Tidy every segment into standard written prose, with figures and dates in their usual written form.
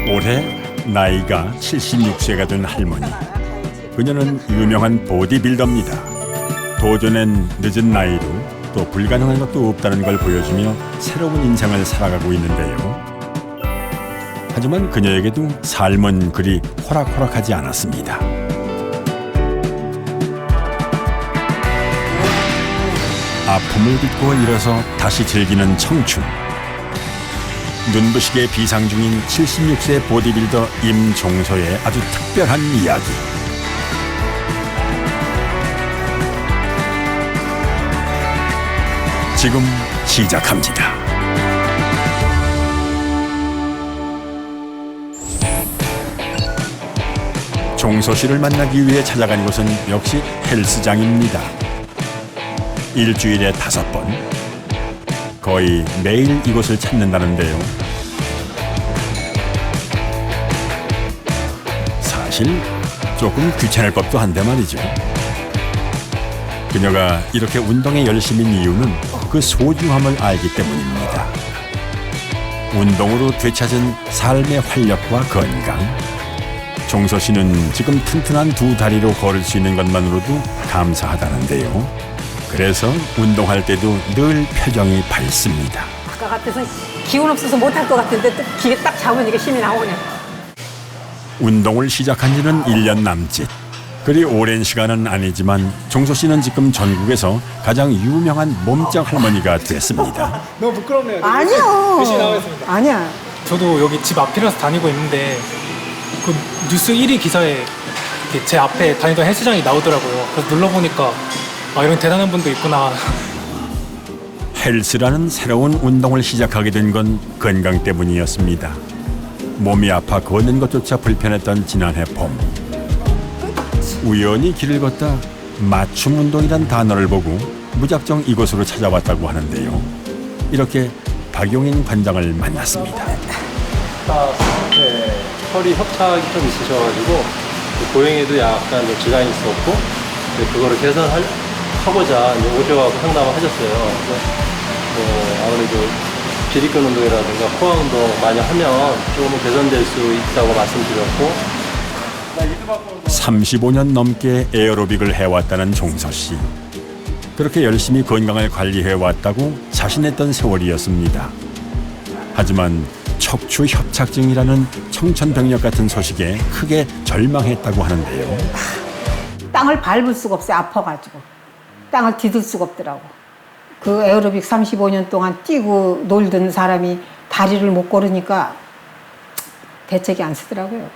올해 나이가 76세가 된 할머니. 그녀는 유명한 보디빌더입니다. 도전엔 늦은 나이로 또 불가능한 것도 없다는 걸 보여주며 새로운 인생을 살아가고 있는데요. 하지만 그녀에게도 삶은 그리 호락호락하지 않았습니다. 아픔을 딛고 일어서 다시 즐기는 청춘. 눈부시게 비상 중인 76세 보디빌더 임종서의 아주 특별한 이야기. 지금 시작합니다. 종서 씨를 만나기 위해 찾아간 곳은 역시 헬스장입니다. 일주일에 5번. 거의 매일 이곳을 찾는다는데요. 사실 조금 귀찮을 법도 한데 말이죠. 그녀가 이렇게 운동에 열심인 이유는 그 소중함을 알기 때문입니다. 운동으로 되찾은 삶의 활력과 건강. 종서 씨는 지금 튼튼한 2다리로 걸을 수 있는 것만으로도 감사하다는데요. 그래서 운동할 때도 늘 표정이 밝습니다. 아까 같아서 기운 없어서 못할 것 같은데 또 기계 딱 잡으니까 힘이 나오네. 운동을 시작한 지는 1년 남짓. 그리 오랜 시간은 아니지만 종서 씨는 지금 전국에서 가장 유명한 몸짱 할머니가 됐습니다. 너무 부끄럽네요. 아니요. 열심히 나오겠습니다. 아니야. 저도 여기 집 앞이라서 다니고 있는데 그 뉴스 1위 기사에 이렇게 제 앞에 다니던 헬스장이 나오더라고요. 그래서 눌러보니까 아, 이런 대단한 분도 있구나. 헬스라는 새로운 운동을 시작하게 된 건 건강 때문이었습니다. 몸이 아파 걷는 것조차 불편했던 지난해 봄. 우연히 길을 걷다 맞춤 운동이란 단어를 보고 무작정 이곳으로 찾아왔다고 하는데요. 이렇게 박용인 관장을 만났습니다. 네, 허리 협착이 좀 있으셔가지고 고행에도 약간 좀 질환이 있었고 그거를 개선하고자 오셔가지고 상담을 하셨어요. 그래서 아무래도 비리근 운동이라든가 코어 운동 많이 하면 조금 개선될 수 있다고 말씀드렸고 35년 넘게 에어로빅을 해왔다는 종서 씨. 그렇게 열심히 건강을 관리해왔다고 자신했던 세월이었습니다. 하지만 척추 협착증이라는 청천벽력 같은 소식에 크게 절망했다고 하는데요. 땅을 밟을 수가 없어요. 아파가지고. 땅을 디딜 수가 없더라고. 그 에어로빅 35년 동안 뛰고 놀던 사람이 다리를 못 걸으니까 대책이 안 쓰더라고요.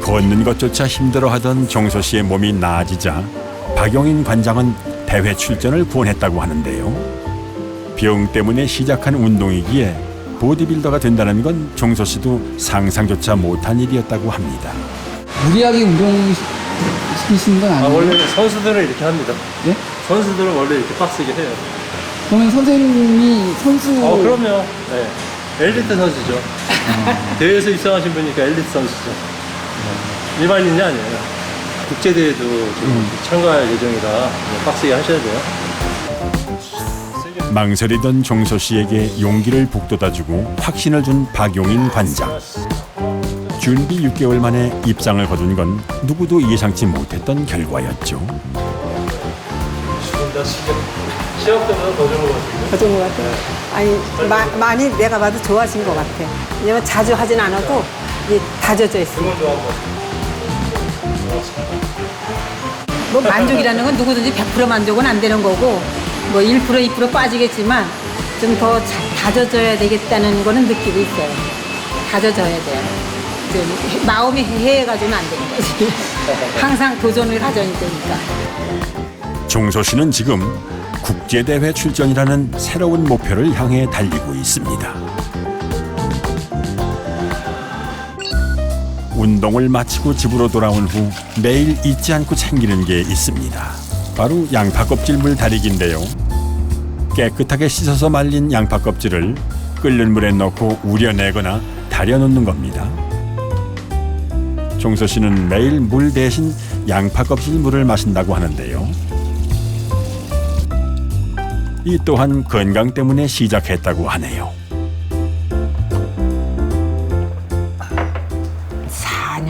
걷는 것조차 힘들어하던 종서 씨의 몸이 나아지자 박용인 관장은 대회 출전을 구원했다고 하는데요. 병 때문에 시작한 운동이기에 보디빌더가 된다는 건 종서 씨도 상상조차 못한 일이었다고 합니다. 무리하게 운동 시키시는 건 아니에요? 원래 선수들은 이렇게 합니다. 네? 선수들은 원래 이렇게 빡세게 해요. 그러면 선생님이 선수... 그럼요. 네. 엘리트 선수죠. 대회에서 입상하신 분이니까 엘리트 선수죠. 일반인이 아니에요. 국제대회도 좀 참가할 예정이라 빡세게 하셔야 돼요. 망설이던 종서 씨에게 용기를 북돋아주고 확신을 준 박용인 관장. 준비 6개월 만에 입상을 거둔 건 누구도 예상치 못했던 결과였죠. 시합 때보다 더 좋은 것 같아요. 그 정도 같아요. 아니, 많이 내가 봐도 좋아진 것 같아. 왜냐면 자주 하진 않아도 이게 다져져 있어. 뭐 만족이라는 건 누구든지 100% 만족은 안 되는 거고 뭐 1% 2% 빠지겠지만 좀 더 다져져야 되겠다는 거는 느끼고 있어요. 다져져야 돼요. 좀 마음이 해해가지고는 안 되는 거지. 항상 도전을 가져야 되니까. 종서 씨는 지금 국제대회 출전이라는 새로운 목표를 향해 달리고 있습니다. 운동을 마치고 집으로 돌아온 후 매일 잊지 않고 챙기는 게 있습니다. 바로 양파 껍질물 다리기인데요. 깨끗하게 씻어서 말린 양파 껍질을 끓는 물에 넣고 우려내거나 달여놓는 겁니다. 종서 씨는 매일 물 대신 양파 껍질 물을 마신다고 하는데요. 이 또한 건강 때문에 시작했다고 하네요.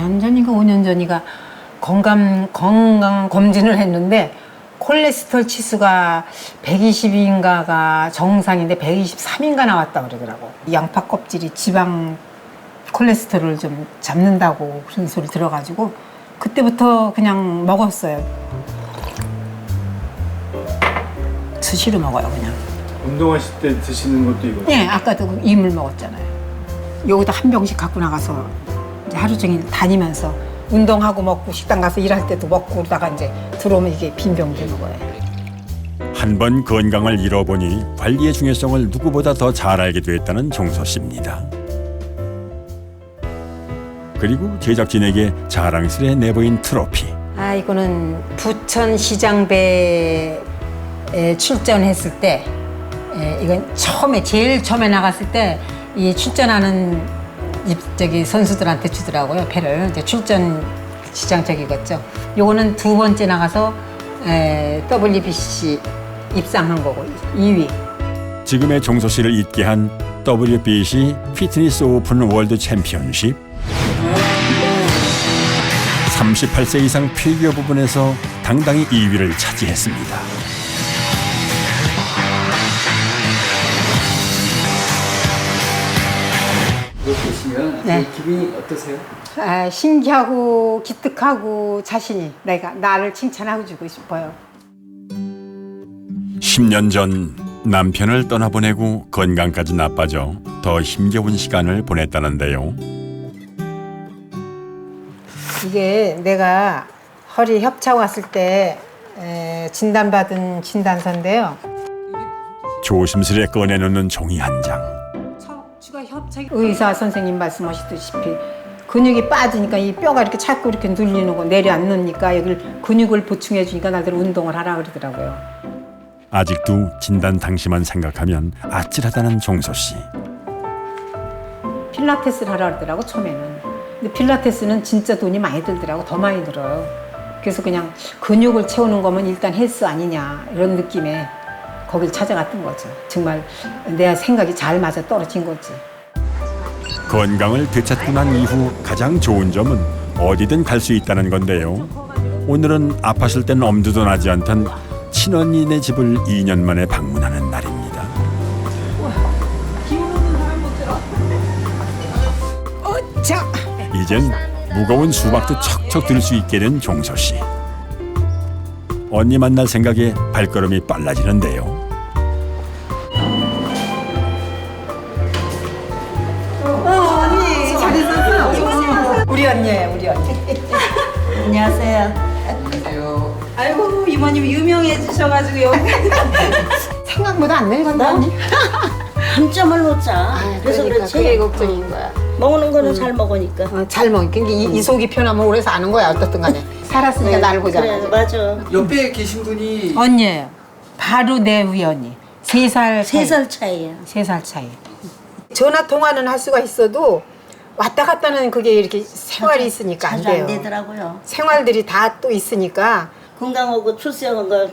4년 전인가 5년 전인가 건강 검진을 했는데 콜레스테롤 치수가 120인가가 정상인데 123인가 나왔다 그러더라고. 양파 껍질이 지방 콜레스테롤을 좀 잡는다고 그런 소리 들어가지고 그때부터 그냥 먹었어요. 수시로 먹어요 그냥. 운동하실 때 드시는 것도 이거? 네, 아까도 그 이물 먹었잖아요. 여기다 한 병씩 갖고 나가서 이제 하루 종일 다니면서 운동하고 먹고 식당 가서 일할 때도 먹고 그러다가 이제 들어오면 이게 빈 병 되는 거예요. 한 번 건강을 잃어보니 관리의 중요성을 누구보다 더 잘 알게 됐다는 종서 씨입니다. 그리고 제작진에게 자랑스레 내보인 트로피. 아, 이거는 부천시장배에 출전했을 때, 이건 제일 처음에 나갔을 때 이 출전하는 선수들한테 주더라고요, 배를. 이제 출전 시장적이겠죠. 요거는 2번째 나가서 WBC 입상한 거고 2위. 지금의 종서 씨를 있게 한 WBC 피트니스 오픈 월드 챔피언십, 38세 이상 피겨 부분에서 당당히 2위를 차지했습니다. 이거 보시면 네. 기분이 어떠세요? 아, 신기하고 기특하고 자신이 나를 칭찬하고 주고 싶어요. 10년 전 남편을 떠나보내고 건강까지 나빠져 더 힘겨운 시간을 보냈다는데요. 이게 내가 허리 협착 왔을 때 진단받은 진단서인데요. 조심스레 꺼내놓는 종이 한 장. 의사 선생님 말씀하시다시피 근육이 빠지니까 이 뼈가 이렇게 자꾸 이렇게 눌리는 거 내려앉으니까 여기를 근육을 보충해 주니까 나들 운동을 하라 그러더라고요. 아직도 진단 당시만 생각하면 아찔하다는 종서 씨. 필라테스를 하라 그러더라고 처음에는. 근데 필라테스는 진짜 돈이 많이 들더라고. 더 많이 들어요. 그래서 그냥 근육을 채우는 거면 일단 헬스 아니냐 이런 느낌에 거길 찾아갔던 거죠. 정말 내 생각이 잘 맞아 떨어진 거지. 건강을 되찾고 난 이후 가장 좋은 점은 어디든 갈 수 있다는 건데요. 오늘은 아팠을 땐 엄두도 나지 않던 친언니네 집을 2년 만에 방문하는 날입니다. 자, 이젠 무거운 수박도 척척 들 수 있게 된 종서 씨. 언니 만날 생각에 발걸음이 빨라지는데요. 언니 잘 있었어. 우리 언니예요, 우리 언니. 안녕하세요. 안녕하세요. 아이고 이모님 유명해지셔가지고 여기 생각보다 안 늙었나 언니? 한 점을 놓자. 그래서 그러니까 그렇지. 그게 걱정인 거야. 먹는 거는 잘 먹으니까. 잘 먹으니까 이 속이 편하면 오래 사는 거야 어떻든 간에. 살았으니까 나를 보잖아. 그래 맞아. 옆에 계신 분이 언니예요. 바로 내 위 언니. 3살 차이. 3살 차이야. 3살 차이. 전화 통화는 할 수가 있어도 왔다 갔다는 그게 이렇게 생활이 있으니까 안 자주 돼요. 안 되더라고요. 생활들이 다 또 있으니까 건강하고 출세한 거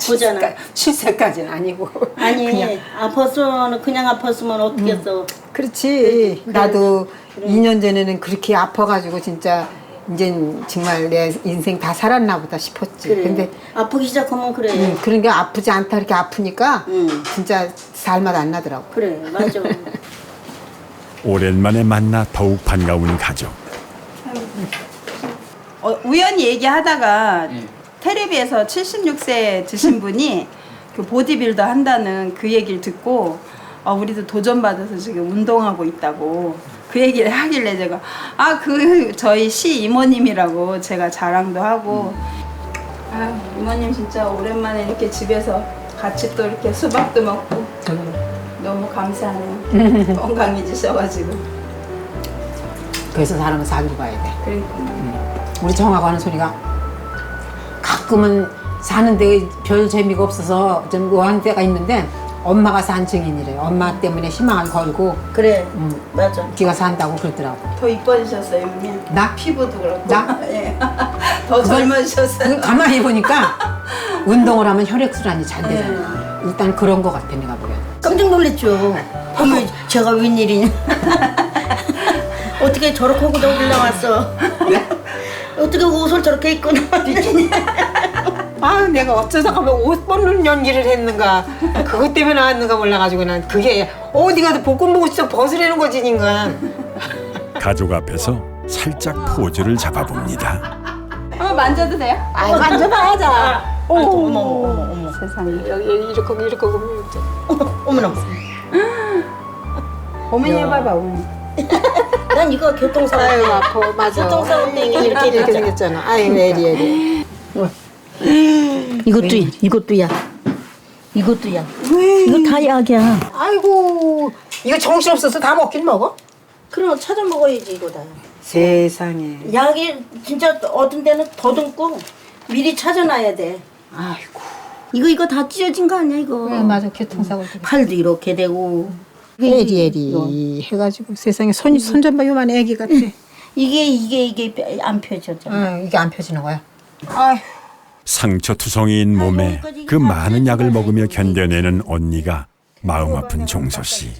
보잖아. 출세까지는 아니고. 아니 그냥. 아팠으면 그냥 아팠으면 어떻게 했어. 그렇지. 나도 2년 전에는 그렇게 아파가지고 진짜 이제 정말 내 인생 다 살았나 보다 싶었지. 그래. 근데 아프기 시작하면 그래. 그런 게 아프지 않다 이렇게 아프니까 응. 진짜 살맛 안 나더라고. 그래 맞아. 오랜만에 만나 더욱 반가운 가족. 우연히 얘기하다가 텔레비에서 76세 드신 분이 그 보디빌더 한다는 그 얘기를 듣고 우리도 도전받아서 지금 운동하고 있다고 그 얘기를 하길래 제가 저희 시 이모님이라고 제가 자랑도 하고 이모님 진짜 오랜만에 이렇게 집에서 같이 또 이렇게 수박도 먹고 너무 감사하네요. 건강해지셔가지고. 그래서 사람은 살기 봐야 돼. 그러니까. 우리 정하고 하는 소리가 가끔은 사는데 별 재미가 없어서 좀 의아한 때가 있는데 엄마가 산 증인이래요. 엄마 때문에 희망을 걸고 그래 맞아. 기가 산다고 그러더라고. 더 이뻐지셨어요, 이모님. 나? 피부도 그렇고. 나? 예. 더 젊어지셨어요. 가만히 보니까 운동을 하면 혈액순환이 잘 되잖아. 일단 그런 거 같아 내가 보기엔. 깜짝 놀랐죠. 어머 제가 웬일이냐. 어떻게 저렇게 하고 올라왔어. 어떻게 옷을 저렇게 입고 나왔냐? 아, 내가 어쩌다가 옷 벗는 연기를 했는가. 그것 때문에 나왔는가 몰라가지고 난 그게 어디 가도 볶음 보고 진짜 벗으려는 거지, 인간. 가족 앞에서 살짝 포즈를 잡아봅니다. 한번 만져도 돼요? 아, 만져봐야자. 어머 어머 세상에. 여기 이렇게 보면 어머나. 어머니 해봐봐, 어머니. 난 이거 교통사고. 아유, 아파. 맞아. 교통사고 때 이렇게 생겼잖아. 아유, 에리. 이것도 야. 이것도 야. 이거 다 약이야. 아이고, 이거 정신없어서 다 먹긴 먹어? 그럼 찾아 먹어야지 이거 다. 세상에. 약이 진짜 어떤 데는 더듬고 미리 찾아놔야 돼. 아이고. 이거 다 찢어진 거 아니야 이거? 맞아. 교통사고. 팔도 이렇게 되고. 에리 해가지고 세상에 손잡아 요만 애기 같아. 이게 안 펴졌잖아. 이게 안 펴지는 거야. 아휴. 상처투성이인 몸에 그 많은 약을 먹으며 견뎌내는 언니가 마음 아픈 종서 씨.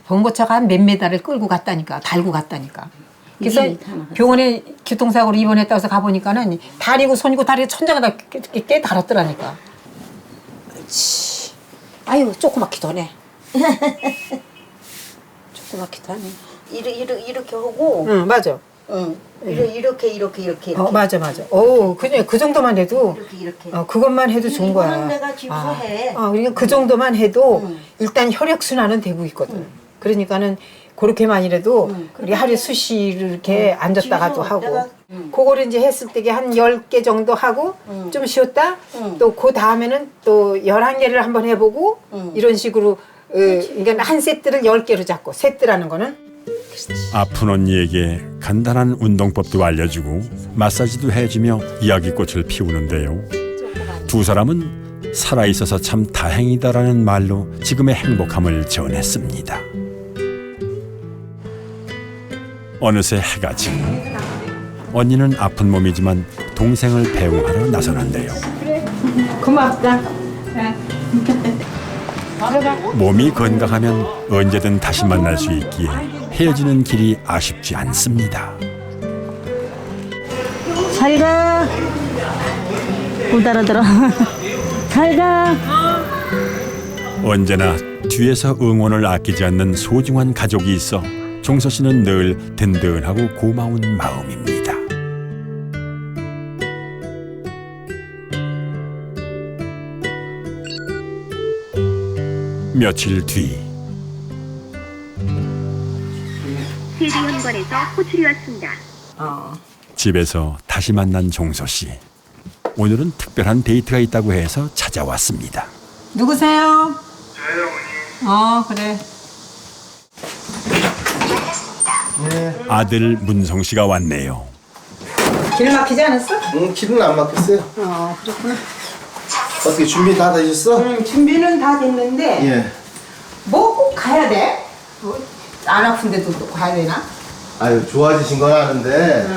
봉고차가 한 몇 메달을 끌고 갔다니까, 달고 갔다니까. 그래서 이게 다 나갔어. 병원에 교통사고로 입원했다 해서 가보니까는 다리고 손이고 다리 천장을 다 깨 달았더라니까. 아유, 조그맣기도 하네. 조그맣기도 하네. 이렇게 하고. 응, 맞아. 응. 이렇게. 맞아. 오, 그냥 그 정도만 해도 이렇게. 그것만 해도 좋은 거야. 이거는 내가 집에서 해. 그러니까 그 정도만 해도 일단 혈액 순환은 되고 있거든. 그러니까는 그렇게만이라도 우리 하루에 수시를 이렇게 앉았다가도 집에서 하고. 내가, 그거를 이제 했을 때게 한 10개 정도 하고 좀 쉬었다. 또 그 다음에는 또 11개를 한번 해보고 이런 식으로 그러니까 한 세트를 10개로 잡고 세트라는 거는 아픈 언니에게 간단한 운동법도 알려주고 마사지도 해주며 이야기꽃을 피우는데요. 두 사람은 살아있어서 참 다행이다라는 말로 지금의 행복함을 전했습니다. 어느새 해가 지고 언니는 아픈 몸이지만 동생을 배웅하러 나서는데요. 고맙다. 몸이 건강하면 언제든 다시 만날 수 있기에 헤어지는 길이 아쉽지 않습니다. 잘 가. 못 알아들어. 잘 가. 언제나 뒤에서 응원을 아끼지 않는 소중한 가족이 있어 종서 씨는 늘 든든하고 고마운 마음입니다. 며칠 뒤 세대연관에서 호출이 왔습니다. 집에서 다시 만난 종서 씨. 오늘은 특별한 데이트가 있다고 해서 찾아왔습니다. 누구세요? 저예요, 어머니. 그래. 아들 문성 씨가 왔네요. 길 막히지 않았어? 응, 길은 안 막혔어요. 그렇구나. 어떻게 준비 다 되셨어? 준비는 다 됐는데 예. 뭐 꼭 가야 돼? 안 아픈데도 또 가야 되나? 아유, 좋아지신 건 아는데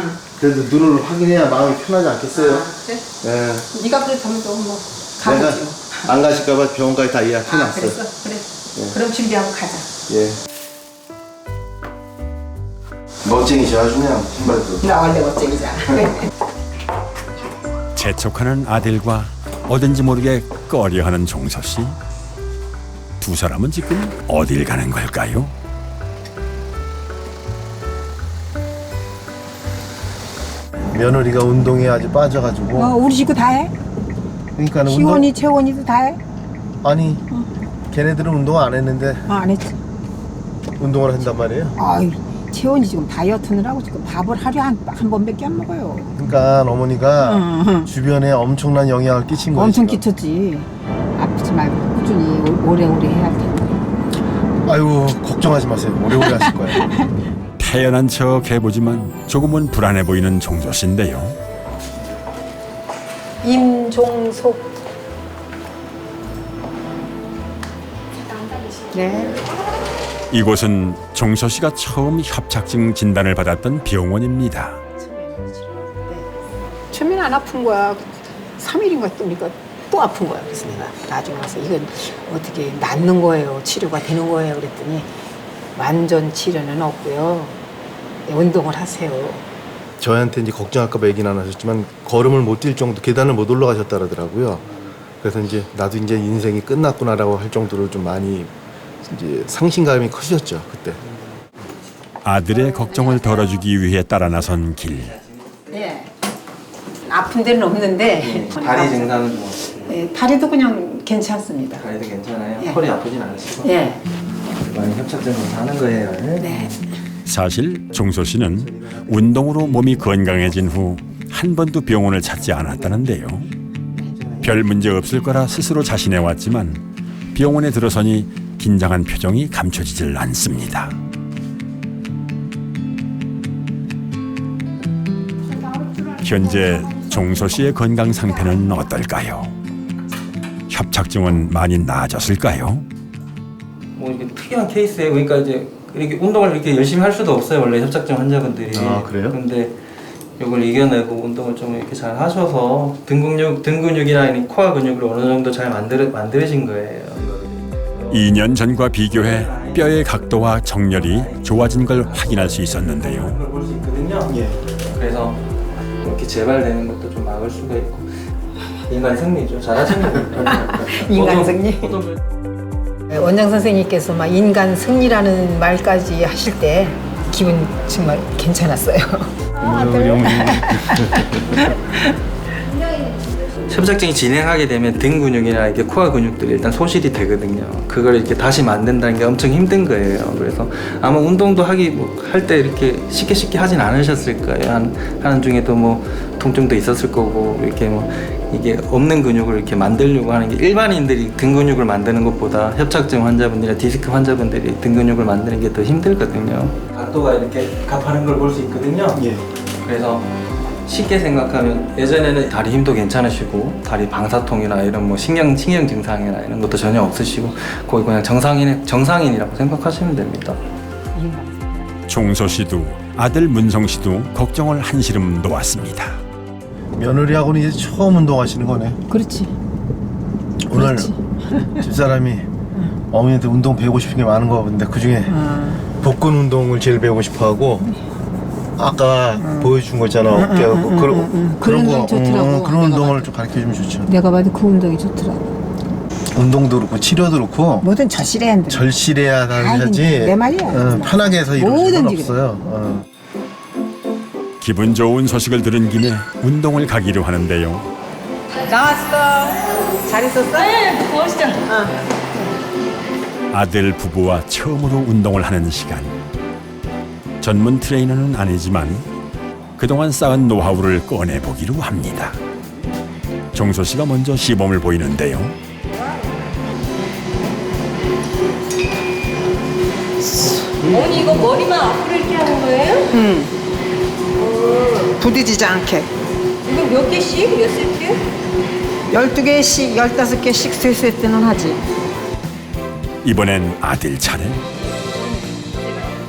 그래도 눈을 확인해야 마음이 편하지 않겠어요? 그래? 예. 네가 그렇다면 또 뭐 내가 가보지 뭐. 안 가실까봐 병원까지 다 예약해놨어요. 그랬어? 그래. 그럼 준비하고 가자. 예. 멋쟁이셔 아주 그냥 신발도. 나 원래 멋쟁이잖아. 재촉하는 아들과 어딘지 모르게 꺼려하는 종서 씨. 두 사람은 지금 어딜 가는 걸까요? 며느리가 운동에 아주 빠져가지고. 우리 식구 다 해? 그러니까 시원이, 채원이도 다 해? 아니, 걔네들은 운동 안 했는데 안 했지. 운동을 한단 말이에요. 아유, 채원이 지금 다이어트를 하고 지금 밥을 하루에 한 번밖에 안 먹어요. 그러니까 어머니가 주변에 엄청난 영향을 끼친 거예요. 엄청 지금. 끼쳤지. 아프지 말고 꾸준히 오래오래 해야 할 텐데. 아이고, 걱정하지 마세요. 오래오래 하실 거예요. 태연한 척 해보지만 조금은 불안해 보이는 종서 씨인데요. 임종석. 네. 이곳은 종서 씨가 처음 협착증 진단을 받았던 병원입니다. 처음에는 안 아픈 거야. 3일인가 있으니까 또 아픈 거야. 그래서 내가 나중에 와서 이건 어떻게 낫는 거예요. 치료가 되는 거예요. 그랬더니 완전 치료는 없고요. 운동을 하세요. 저한테 이제 걱정할까봐 얘기는 안 하셨지만 걸음을 못 뛸 정도 계단을 못 올라가셨다 그러더라고요. 그래서 이제 나도 이제 인생이 끝났구나라고 할 정도로 좀 많이 이제 상심감이 크셨죠 그때. 아들의 걱정을 덜어주기 위해 따라 나선 길. 예. 아픈 데는 없는데 다리 증상은 뭐? 예, 다리도 그냥 괜찮습니다. 다리도 괜찮아요? 예. 허리 아프진 않으시고? 예. 많이 협착증 하는 거예요. 네. 사실 종소 씨는 운동으로 몸이 건강해진 후 한 번도 병원을 찾지 않았다는데요. 별 문제 없을 거라 스스로 자신해왔지만 병원에 들어서니 긴장한 표정이 감춰지질 않습니다. 현재 종소 씨의 건강 상태는 어떨까요? 협착증은 많이 나아졌을까요? 뭐 이렇게 특이한 케이스예요. 그러니까 이제 이렇게 운동을 이렇게 열심히 할 수도 없어요. 원래 협착증 환자분들이. 아, 그래요? 근데 이걸 이겨내고 운동을 좀 이렇게 잘 하셔서 등 근육이나 이 코어 근육을 어느 정도 잘 만드신 거예요. 2년 전과 비교해 뼈의 각도와 정렬이 좋아진 걸 확인할 수 있었는데요. 그걸 볼 수 있거든요. 예. 그래서 이렇게 재발되는 것도 좀 막을 수가 있고 인간 승리죠. 잘하시는 거예요. 인간 승리? 저도 원장 선생님께서 막 인간 승리라는 말까지 하실 때 기분 정말 괜찮았어요. 협착증이 진행하게 되면 등 근육이나 이게 코어 근육들이 일단 소실이 되거든요. 그걸 이렇게 다시 만든다는 게 엄청 힘든 거예요. 그래서 아마 운동도 할 때 이렇게 쉽게 하진 않으셨을 거예요. 하는 중에도 뭐 통증도 있었을 거고 이렇게 뭐 이게 없는 근육을 이렇게 만들려고 하는 게 일반인들이 등 근육을 만드는 것보다 협착증 환자분들이나 디스크 환자분들이 등 근육을 만드는 게 더 힘들거든요. 각도가 이렇게 갑하는 걸 볼 수 있거든요. 예. 그래서 쉽게 생각하면 예전에는 다리 힘도 괜찮으시고 다리 방사통이나 이런 뭐 신경 증상이나 이런 것도 전혀 없으시고 거의 그냥 정상인이라고 생각하시면 됩니다. 종소 씨도 아들 문성 씨도 걱정을 한시름 놓았습니다. 며느리하고는 이제 처음 운동하시는 거네. 그렇지. 오늘 집사람이 어머니한테 운동 배우고 싶은 게 많은 거 같은데 그중에 복근 운동을 제일 배우고 싶어하고 아까 보여준 거 있잖아. 어깨 그런 거 좋더라고. 그런 운동을 좀 가르쳐주면 좋죠. 내가 봐도 그 운동이 좋더라고. 운동도 그렇고 치료도 그렇고 뭐든 절실해야 한다. 절실해야 하지. 내 말이야. 편하게 해서 이루어질 건 뭐든지 없어요. 기분 좋은 소식을 들은 김에 운동을 가기로 하는데요. 나왔어. 잘 있었어? 네, 멋있죠. 아들 부부와 처음으로 운동을 하는 시간. 전문 트레이너는 아니지만 그동안 쌓은 노하우를 꺼내보기로 합니다. 종소 씨가 먼저 시범을 보이는데요. 어머니 이거 머리만 앞으로 이렇게 하는 거예요? 부딪히지 않게. 이거 몇 개씩? 몇 세트? 12개씩, 15개씩 세 세트는 하지. 이번엔 아들 차례.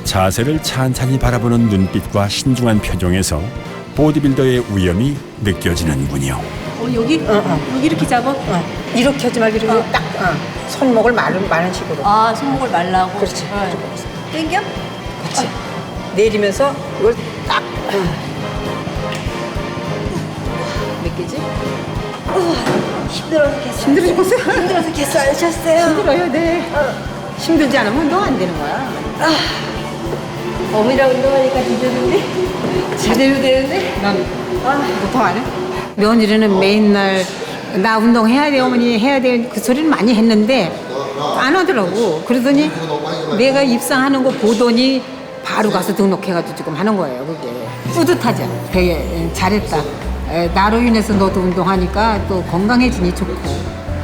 자세를 찬찬히 바라보는 눈빛과 신중한 표정에서 보디빌더의 위엄이 느껴지는군요. 여기 이렇게 잡아? 이렇게 하지 말고 이렇게 딱 손목을 마른 식으로. 아 손목을 말라고. 그렇지. 땡겨? 그렇지. 내리면서 이걸 딱. 몇 개지? 힘들어서 개수. 힘들어 죽겠어요. 힘들어서 개수 안 하셨어요? 힘들어요, 네. 힘들지 않으면 운동 안 되는 거야. 어머니랑 운동하니까 제대로인데? 제대로 되는데? 난 보통 안 해. 며느리는 맨날 나 운동해야 돼 어머니 해야 돼 그 소리는 많이 했는데 안 하더라고. 그러더니 내가 입상하는 거 보더니 바로 가서 등록해가지고 지금 하는 거예요. 그게 뿌듯하죠. 되게 잘했다. 나로 인해서 너도 운동하니까 또 건강해지니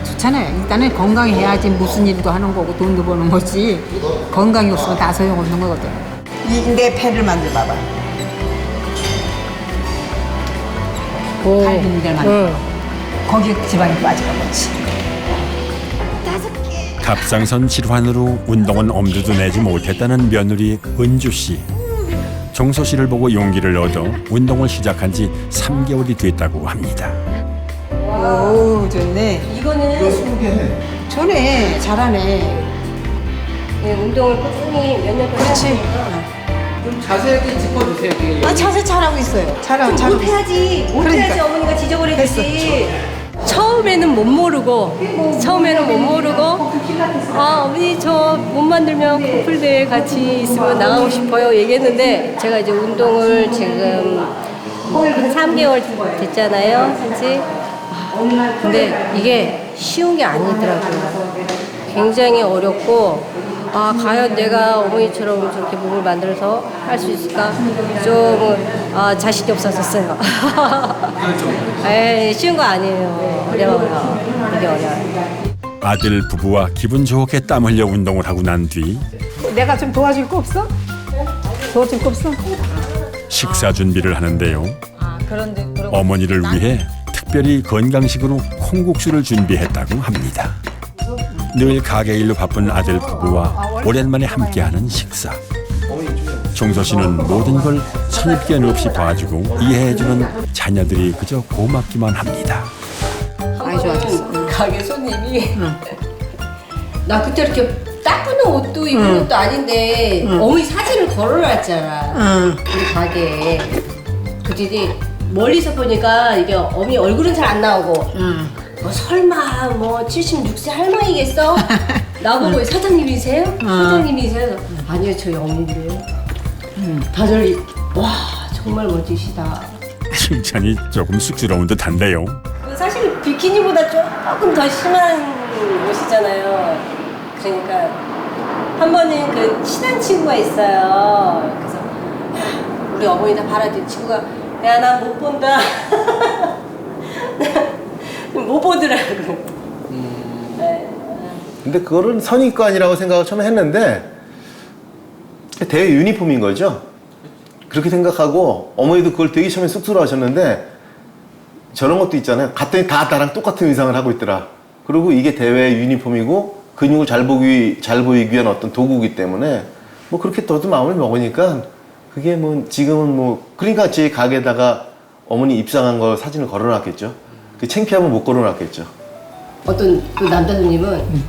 좋잖아요. 일단은 건강해야지 무슨 일도 하는 거고 돈도 버는 거지. 건강이 없으면 다 소용없는 거거든. 내 배를 만져봐봐. 발 있는 데를 만져. 거기에 지방이 빠지는 거지. 갑상선 질환으로 운동은 엄두도 내지 못했다는 며느리 은주 씨. 종소 씨를 보고 용기를 얻어 운동을 시작한 지 3개월이 됐다고 합니다. 오, 좋네. 이거는 좋네. 잘하네. 네, 운동을 꾸준히 몇 년 동안 그렇지. 하니까 좀 자세하게 짚어주세요. 그게. 아, 자세 잘하고 있어요. 잘하고 못해야지 그러니까. 어머니가 지저분해지지. 처음에는 못 모르고 어머니 저 못 만들면 커플 대회 같이 있으면 나가고 싶어요 얘기했는데 제가 이제 운동을 지금 한 3개월 됐잖아요 한지. 근데 이게 쉬운 게 아니더라고요. 굉장히 어렵고 과연 내가 어머니처럼 저렇게 몸을 만들어서 할 수 있을까 좀 자신이 없어졌어요. 에이, 쉬운 거 아니에요. 어려워요. 되게 어려워요. 아들 부부와 기분 좋게 땀 흘려 운동을 하고 난 뒤 내가 좀 도와줄 거 없어? 도와줄 거 없어? 식사 준비를 하는데요. 그런데 어머니를 위해 특별히 건강식으로 콩국수를 준비했다고 합니다. 늘 가게 일로 바쁜 아들 부부와 오랜만에 함께하는 식사. 종서 씨는 모든 걸 선입견 없이 봐주고 이해해주는 자녀들이 그저 고맙기만 합니다. 많이 좋아졌어. 가게 손님이 나 그때 이렇게 딱 붙는 옷도 입은 것도 아닌데 어머니 사진을 걸어놨잖아. 우리 가게에. 그랬더니 멀리서 보니까 이게 어머니 얼굴은 잘 안 나오고 설마 76세 할머니겠어? 나보고 사장님이세요? 사장님이세요? 아니요 저희 어머니래요. 다들 와 정말 멋지시다. 칭찬이 조금 쑥스러운 듯한데요. 사실 비키니보다 조금 더 심한 옷이잖아요. 그러니까 한 번은 그 친한 친구가 있어요. 그래서 우리 어머니 다 바라던 친구가 야 나 못 본다. 못 보더라고. 네. 근데 그거는 선입관이라고 생각을 처음에 했는데 대회 유니폼인 거죠. 그렇게 생각하고 어머니도 그걸 되게 처음에 쑥스러워하셨는데 저런 것도 있잖아요. 갔더니 다 나랑 똑같은 의상을 하고 있더라. 그리고 이게 대회 유니폼이고 근육을 잘 보이기 위한 어떤 도구이기 때문에 뭐 그렇게 저도 마음을 먹으니까 그게 뭐 지금은 그러니까 제 가게에다가 어머니 입상한 거 사진을 걸어놨겠죠. 그 창피하면 못 걸어놨겠죠. 어떤 그 남자 손님은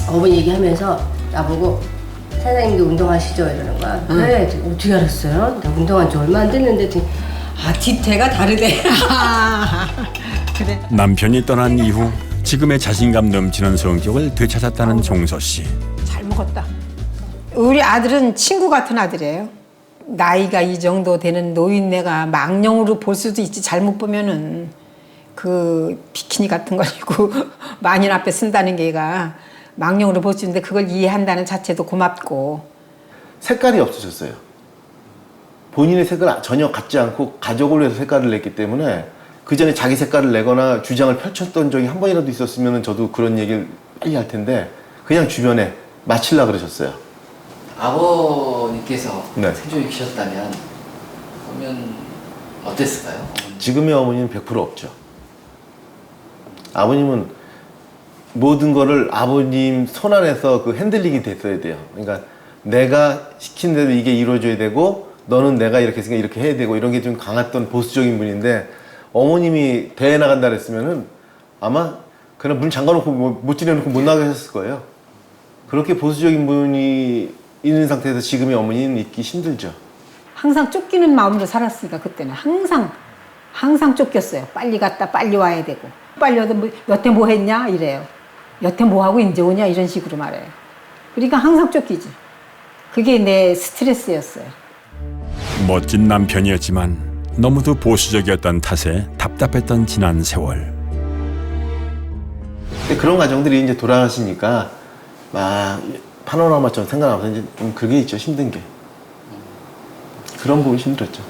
어머니 얘기하면서 나보고 사장님도 운동하시죠? 이러는 거야. 네. 어떻게 알았어요? 나 운동한 지 얼마 안 됐는데 뒷태가 다르대. 그래. 남편이 떠난 이후 지금의 자신감 넘치는 성격을 되찾았다는 종서 씨. 잘 먹었다. 우리 아들은 친구 같은 아들이에요. 나이가 이 정도 되는 노인네가 망령으로 볼 수도 있지 잘못 보면은 그 비키니 같은 거 입고 만인 앞에 쓴다는 게가 망령으로 볼 수 있는데 그걸 이해한다는 자체도 고맙고. 색깔이 없으셨어요. 본인의 색을 전혀 갖지 않고 가족을 위해서 색깔을 냈기 때문에 그 전에 자기 색깔을 내거나 주장을 펼쳤던 적이 한 번이라도 있었으면 저도 그런 얘기를 빨리 할 텐데 그냥 주변에 마치려고 그러셨어요. 아버님께서 네. 생존이 계셨다면 그러면 어땠을까요? 지금의 어머니는 100% 없죠. 아버님은 모든 거를 아버님 손 안에서 그 핸들링이 됐어야 돼요. 그러니까 내가 시킨 대로 이게 이루어져야 되고 너는 내가 이렇게 했으니까 이렇게 해야 되고 이런 게 좀 강했던 보수적인 분인데 어머님이 대회 나간다 그랬으면은 아마 그냥 문 잠가놓고 못 지내놓고 못 나가게 하셨을 거예요. 그렇게 보수적인 분이 있는 상태에서 지금의 어머니는 있기 힘들죠. 항상 쫓기는 마음으로 살았으니까 그때는 항상 쫓겼어요. 빨리 갔다 빨리 와야 되고 빨리 와도 여태 뭐 했냐 이래요. 여태 뭐 하고 이제 오냐 이런 식으로 말해요. 그러니까 항상 쫓기지. 그게 내 스트레스였어요. 멋진 남편이었지만 너무도 보수적이었던 탓에 답답했던 지난 세월. 근데 그런 가정들이 이제 돌아가시니까 막 파노라마처럼 생각나면서 이제 좀 그게 있죠. 힘든 게. 그런 부분이 힘들었죠.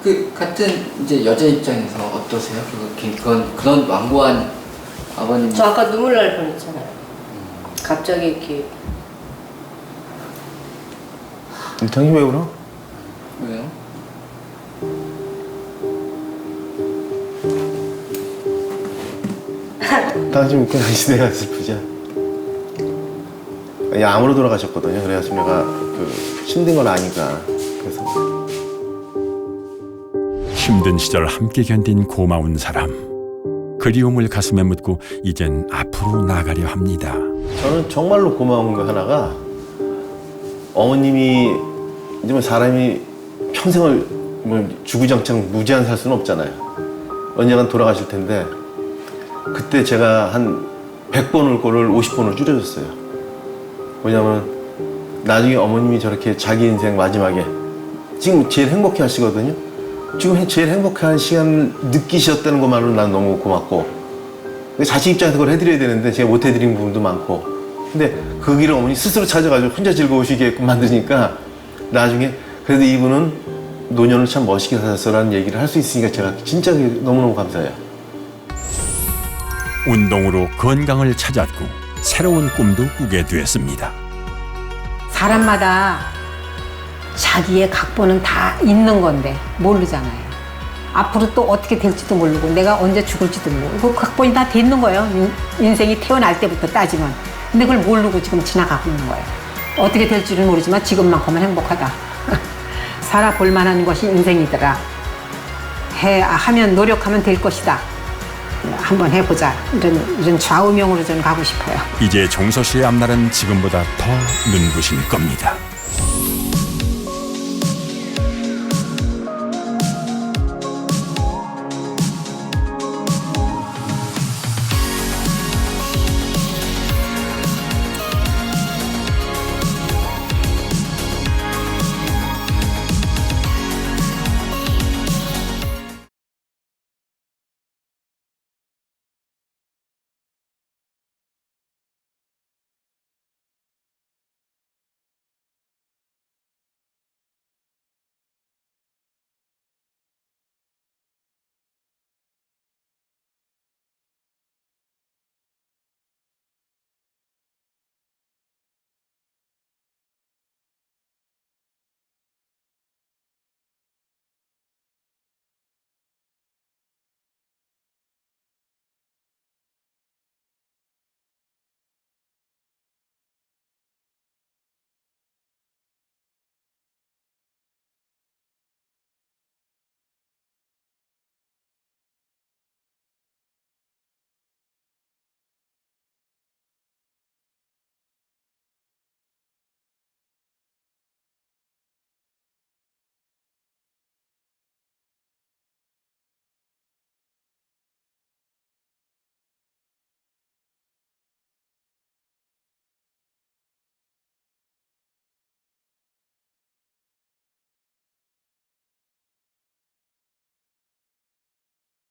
그 같은 이제 여자 입장에서 어떠세요? 그런 완고한 아버님. 저 아까 눈물 날 뻔했잖아요. 갑자기 이렇게. 당신 왜 울어? 왜요? 당신 웃고 다시 내가 슬프지. 암으로 돌아가셨거든요. 그래가지고 내가 그 힘든 걸 아니까. 그래서 힘든 시절 함께 견딘 고마운 사람. 그리움을 가슴에 묻고 이젠 앞으로 나가려 합니다. 저는 정말로 고마운 거 하나가 어머님이 이제 뭐 사람이 평생을 뭐 주구장창 무제한 살 수는 없잖아요. 언젠간 돌아가실 텐데 그때 제가 한 100번 울 거를 50번으로 줄여줬어요. 왜냐면 나중에 어머님이 저렇게 자기 인생 마지막에 지금 제일 행복해 하시거든요. 지금 제일 행복한 시간을 느끼셨다는 것만으로 난 너무 고맙고 자식 입장에서 그걸 해드려야 되는데 제가 못 해드린 부분도 많고 근데 그 길을 어머니 스스로 찾아가지고 혼자 즐거우시게끔 만드니까 나중에 그래도 이분은 노년을 참 멋있게 사셨어라는 얘기를 할 수 있으니까 제가 진짜 너무너무 감사해요. 운동으로 건강을 찾았고 새로운 꿈도 꾸게 됐습니다. 사람마다 자기의 각본은 다 있는 건데 모르잖아요. 앞으로 또 어떻게 될지도 모르고 내가 언제 죽을지도 모르고 그 각본이 다 돼 있는 거예요. 인생이 태어날 때부터 따지면. 근데 그걸 모르고 지금 지나가고 있는 거예요. 어떻게 될지는 모르지만 지금만큼은 행복하다. 살아볼 만한 것이 인생이더라. 하면 노력하면 될 것이다. 한번 해보자. 이런 좌우명으로 저는 가고 싶어요. 이제 정서 씨의 앞날은 지금보다 더 눈부실 겁니다.